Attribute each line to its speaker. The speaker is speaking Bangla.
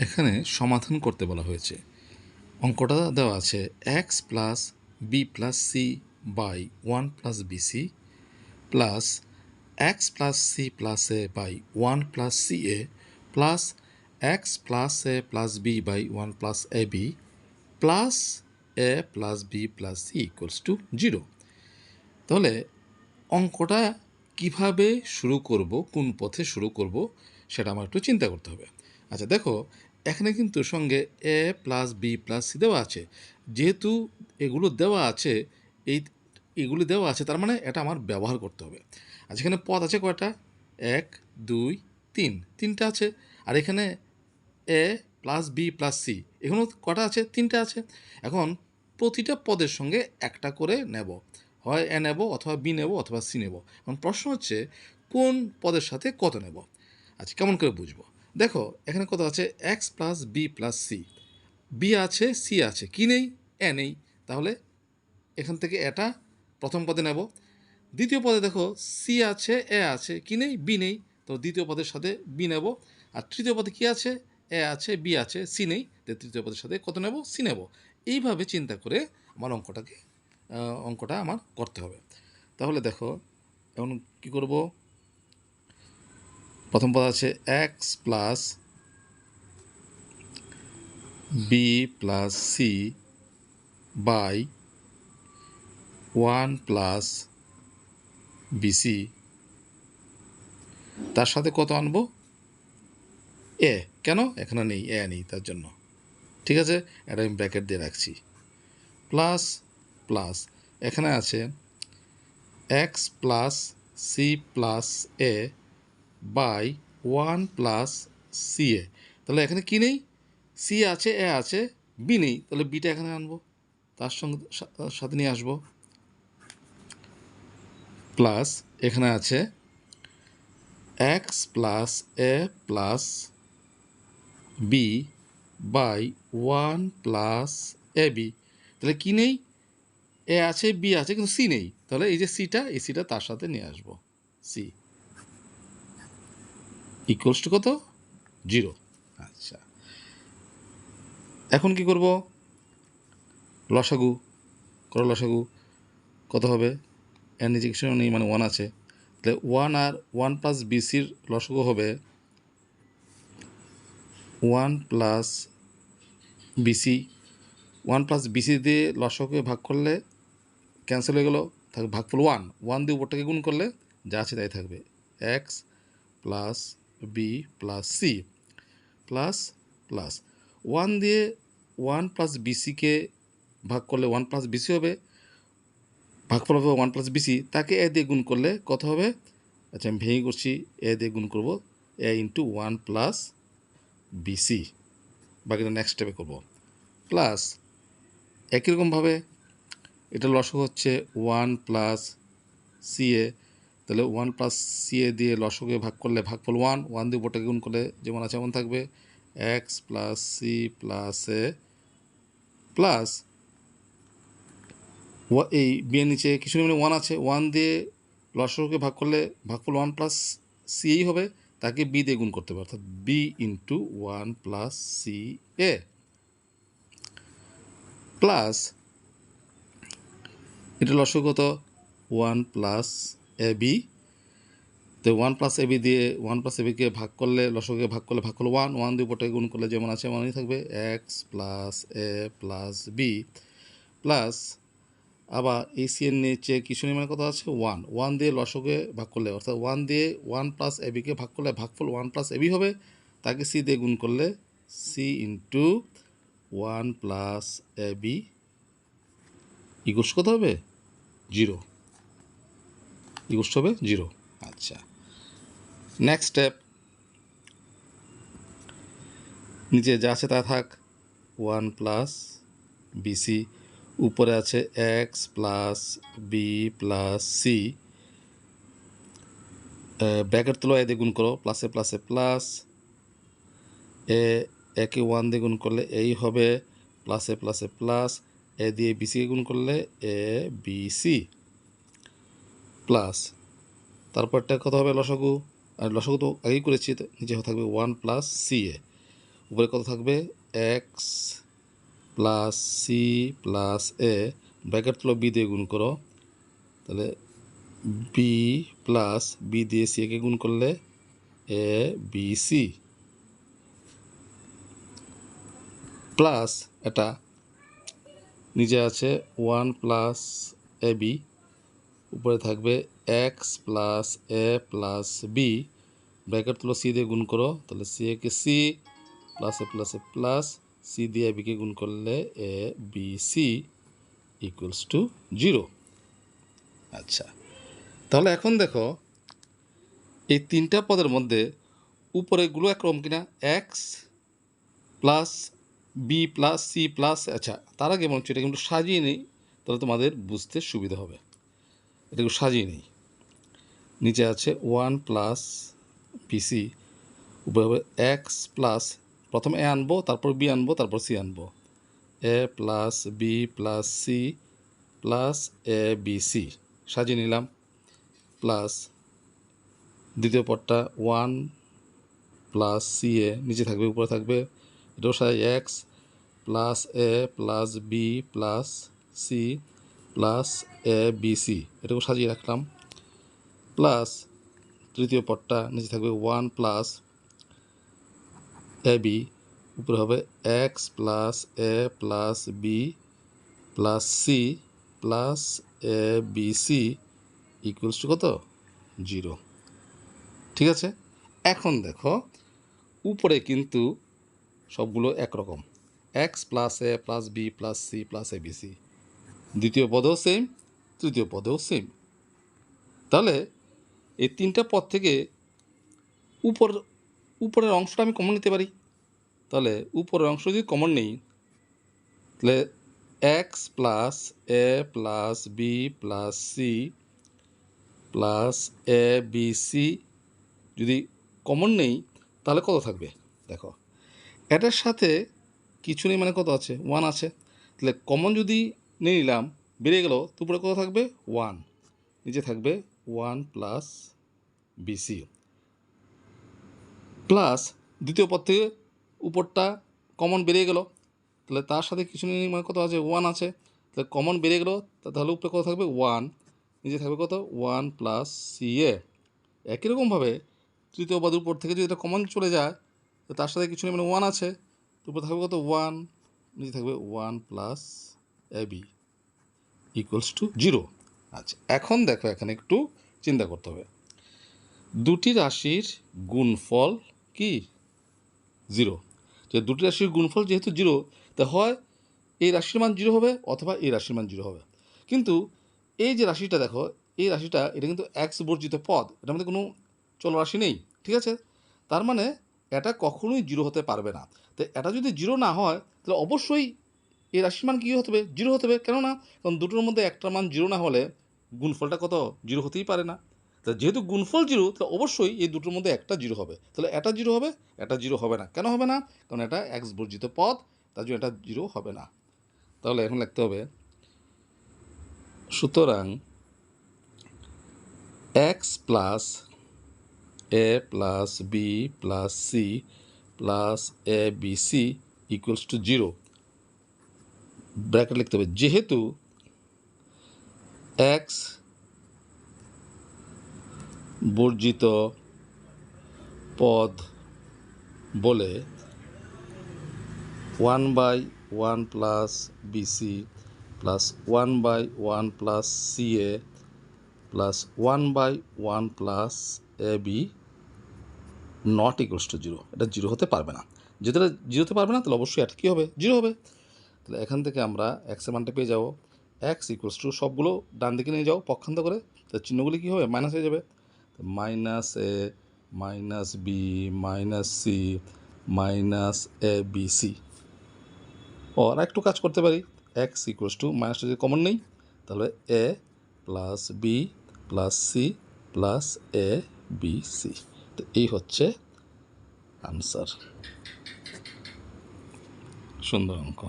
Speaker 1: এখানে সমাধান করতে বলা হয়েছে। অঙ্কটা দেওয়া আছে x plus B plus c by 1 plus b c plus x plus C plus A by 1 plus C a plus x plus A plus b by 1 plus A b plus A plus B plus c equals to 0। তাহলে অঙ্কটা কিভাবে শুরু করব, কোন পথে শুরু করব সেটা আমার একটু চিন্তা করতে হবে। আচ্ছা দেখো, এখানে কিন্তু সঙ্গে এ প্লাস বি প্লাস সি দেওয়া আছে। যেহেতু এগুলো দেওয়া আছে, এগুলি দেওয়া আছে, তার মানে এটা আমার ব্যবহার করতে হবে। আচ্ছা এখানে পদ আছে কয়টা? 1 2 3, তিনটা আছে। আর এখানে এ প্লাস বি প্লাস সি, এখানেও কটা আছে? তিনটা আছে। এখন প্রতিটা পদের সঙ্গে একটা করে নেব, হয় এ নেব অথবা বি নেব অথবা সি নেব। এখন প্রশ্ন হচ্ছে কোন পদের সাথে কত নেব। আচ্ছা কেমন করে বুঝবো? দেখো এখানে কত আছে? X plus B plus c, b আছে সি আছে, কি নেই? এ নেই। তাহলে এখান থেকে এটা প্রথম পদে নেব। দ্বিতীয় পদে দেখো সি আছে এ আছে, কি নেই? বি নেই। তো দ্বিতীয় পদের সাথে বি নেব। আর তৃতীয় পদে কি আছে? এ আছে বি আছে, সি নেই। তো তৃতীয় পদের সাথে কত নেব? সি নেব। এইভাবে চিন্তা করে আমার অঙ্কটা আমার করতে হবে। তাহলে দেখো এখন কী করব? প্রথম পদ আছে x plus B plus c by 1 plus b c, তার সাথে কত আনবো? এ। কেন? এখানে নেই, এ নেই, তার জন্য। ঠিক আছে, এটা আমি ব্র্যাকেট দিয়ে রাখছি। প্লাস প্লাস এখানে আছে x plus C plus A by 1 plus C A. তাহলে এখানে কি নেই? সি আছে এ আছে, বি নেই। তাহলে বিটা এখানে আনবো, তার সঙ্গে সাথে নিয়ে আসবো। প্লাস এখানে আছে x plus A plus b by 1 plus A b. তাহলে কি নেই? এ আছে বি আছে কিন্তু সি নেই। তাহলে এই যে সিটা, এই সিটা তার সাথে নিয়ে আসবো, সি ইকুয়ালস টু কত? 0। আচ্ছা এখন কি করব? লসাগু করো। লসাগু কত হবে? এর নিচে কিছু নেই, মানে 1 আছে। তাহলে 1 আর 1 প্লাস বিসির লসাগু হবে 1 প্লাস বিসি। 1 প্লাস বিসি দিয়ে লসাগুকে ভাগ করলে ক্যান্সেল হয়ে গেল, থাকবে ভাগফল 1। 1 দিয়ে উপরটাকে গুণ করলে যা আছে তাই থাকবে, x plus B plus C plus plus 1 দিয়ে 1 প্লাস বিসিকে ভাগ করলে 1 প্লাস বিসি হবে, ভাগফল হবে 1 প্লাস বিসি, তাকে এ দিয়ে গুণ করলে কত হবে? আচ্ছা আমি ভেঙে করছি, এ দিয়ে গুণ করব, এ ইন্টু 1 প্লাস বিসি, বাকিটা নেক্সট স্টেপে করব। প্লাস একই রকমভাবে এটা লসাগু হচ্ছে 1 প্লাস সি এ। তাহলে 1 প্লাস সি এ দিয়ে লসাগুকে ভাগ করলে ভাগফল 1। 1 দিয়ে উপরটাকে গুণ করলে যেমন আছে এমন থাকবে, এক্স প্লাস সি প্লাস এ প্লাস এই বিয়ের নিচে কিছু নেই, মানে 1 আছে। 1 দিয়ে লসাগুকে ভাগ করলে ভাগফল 1 প্লাস সি এই হবে, তাকে বি দিয়ে গুণ করতে হবে, অর্থাৎ B into 1 plus C a plus এটা লসাগু কত? 1 প্লাস এ বি। তো 1 প্লাস এ বি দিয়ে 1 প্লাস এ বিকে ভাগ করলে লসাগুকে ভাগ করলে ভাগফল 1। 1 দিয়ে উপরটাকে গুণ করলে যেমন আছে এমনই থাকবে, এক্স প্লাস এ প্লাস বি প্লাস আবার এই সি এর নিচে কিছু নেই, মানে কত আছে? 1। 1 দিয়ে লসাগুকে ভাগ করলে, অর্থাৎ 1 দিয়ে 1 প্লাস এ বিকে ভাগ করলে ভাগফল 1 প্লাস এ বি হবে, তাকে সি দিয়ে গুণ করলে সি ইন্টু 1 প্লাস এ বি ইকুয়ালস কত হবে? 0। ইকুয়ালস হবে 0। আচ্ছা নেক্সট স্টেপ, নিচে যা আছে তা থাক, 1 প্লাস বিসি, উপরে আছে x plus B plus c, bracket তুলো, এ দিয়ে গুণ করো, প্লাসে প্লাসে প্লাস, একে 1 দিয়ে গুণ করলে এই হবে, প্লাসে প্লাসে প্লাস, এ দিয়ে বিসিকে গুণ করলে এ বি সি প্লাস, তারপরটা কত হবে? লসাগু। আর লসাগু তো আগেই করেছি, নিচে থাকবে 1 প্লাস সি এ। উপরে কত থাকবে এক্স প্লাস সি প্লাস এ, ব্র্যাকেট তুলো বি দিয়ে গুণ করো, তাহলে বি প্লাস বি দিয়ে সি একে গুণ করলে এ বি সি প্লাস এটা নিচে আছে 1 প্লাস এ বি, উপরে থাকবে এক্স প্লাস এ প্লাস বি, ব্র্যাকেট তুলো সি দিয়ে গুণ করো, তাহলে সি একে সি প্লাস এ প্লাস সি দিয়ে এ বিকে গুণ করলে A B c equals to 0। আচ্ছা, তাহলে এখন দেখো এই তিনটা পদের মধ্যে উপরেগুলো একরকম কিনা, x plus B plus C plus, আচ্ছা তার আগে মনে হচ্ছে এটা কিন্তু সাজিয়ে নেই, তাহলে তোমাদের বুঝতে সুবিধা হবে। এটা একটু সাজিয়ে নেই। নিচে আছে 1 প্লাস বিসি, উপরে হবে এক্স প্লাস, প্রথমে এ আনবো, তারপর বি আনবো, তারপর সি আনবো, A plus B plus C plus A B C সাজিয়ে নিলাম, প্লাস দ্বিতীয় পদটা 1 প্লাস সি এ নিচে থাকবে, উপরে থাকবে, এটাও সাজাই X plus A plus B plus C plus A B C, এটাকেও সাজিয়ে রাখলাম, প্লাস তৃতীয় পদটা নিচে থাকবে 1 প্লাস এ বি, উপরে হবে x plus A plus B plus C plus A B c equals to কত 0। ঠিক আছে, এখন দেখো উপরে কিন্তু সবগুলো একরকম, X plus A plus B plus C plus A B C, দ্বিতীয় পদেও সেম, তৃতীয় পদেও সেম। তাহলে এই তিনটা পদ থেকে উপরের অংশটা আমি কমন নিতে পারি। তাহলে উপরের অংশ যদি কমন নেই, তাহলে X plus A plus B plus C plus A B C যদি কমন নেই, তাহলে কত থাকবে দেখো, এটার সাথে কিছু নেই মানে কত আছে 1 আছে, তাহলে কমন যদি নিয়ে নিলাম বেরিয়ে গেল, তো উপরে কত থাকবে 1, নিচে থাকবে 1 প্লাস বিসি প্লাস দ্বিতীয় পদ থেকে উপরটা কমন বেরিয়ে গেল, তাহলে তার সাথে কিছু নেই মানে কত আছে 1 আছে, তাহলে কমন বেরিয়ে গেল, তাহলে উপরে কত থাকবে 1, নিচে থাকবে কত 1 প্লাস সি এ। একই রকমভাবে তৃতীয় পদের উপর থেকে যদি এটা কমন চলে যায়, তো তার সাথে কিছু নেই মানে 1 আছে, তো উপরে থাকবে কত 1, নিচে থাকবে 1 plus A b equals to 0। আচ্ছা, এখন দেখো এখানে একটু চিন্তা করতে হবে, দুটি রাশির গুণফল কি 0, যে দুটি রাশির গুণফল যেহেতু 0, তা হয় এই রাশির মান 0 হবে অথবা এই রাশির মান 0 হবে। কিন্তু এই যে রাশিটা দেখো, এই রাশিটা এটা কিন্তু এক্স বর্জিত পদ, এটার মধ্যে কোনো চলরাশি নেই। ঠিক আছে, তার মানে এটা কখনোই 0 হতে পারবে না। তো এটা যদি 0 না হয়, তাহলে অবশ্যই এই রাশির মান কী হতে হবে 0 হতে হবে, কেননা কারণ দুটোর মধ্যে একটা মান 0 না হলে গুণফলটা কত 0 হতেই পারে না। তা যেহেতু গুণফল 0, তাহলে অবশ্যই এই দুটোর মধ্যে একটা 0 হবে, তাহলে এটা 0 হবে, এটা 0 হবে না। কেন হবে না? কারণ এটা এক্স বর্জিত পদ, তার জন্য এটা 0 হবে না। তাহলে এখন লিখতে হবে, সুতরাং x plus A plus B plus C plus A B c equals to 0, bracket লিখতে হবে, যেহেতু এক্স বর্জিত পদ বলে 1/1 plus b c plus 1/1 plus c a plus 1/1 plus A b not equals to 0, এটা 0 হতে পারবে না। যেহেতু এটা 0 হতে পারবে না, তাহলে অবশ্যই এটা কী হবে 0 হবে। তাহলে এখান থেকে আমরা এক্সের মানটা পেয়ে যাবো, এক্স ইকুয়ালস টু সবগুলো ডান দিকে নিয়ে যাও পক্ষান্ত করে, তাহলে চিহ্নগুলি কী হবে মাইনাস হয়ে যাবে, minus A minus B minus C minus A B C. ও আর একটু কাজ করতে পারি, এক্স ইকুয়ালস টু মাইনাসটা যদি কমন নেই, তাহলে A plus B plus C plus A B C. তো এই হচ্ছে আনসার। সুন্দর অঙ্ক।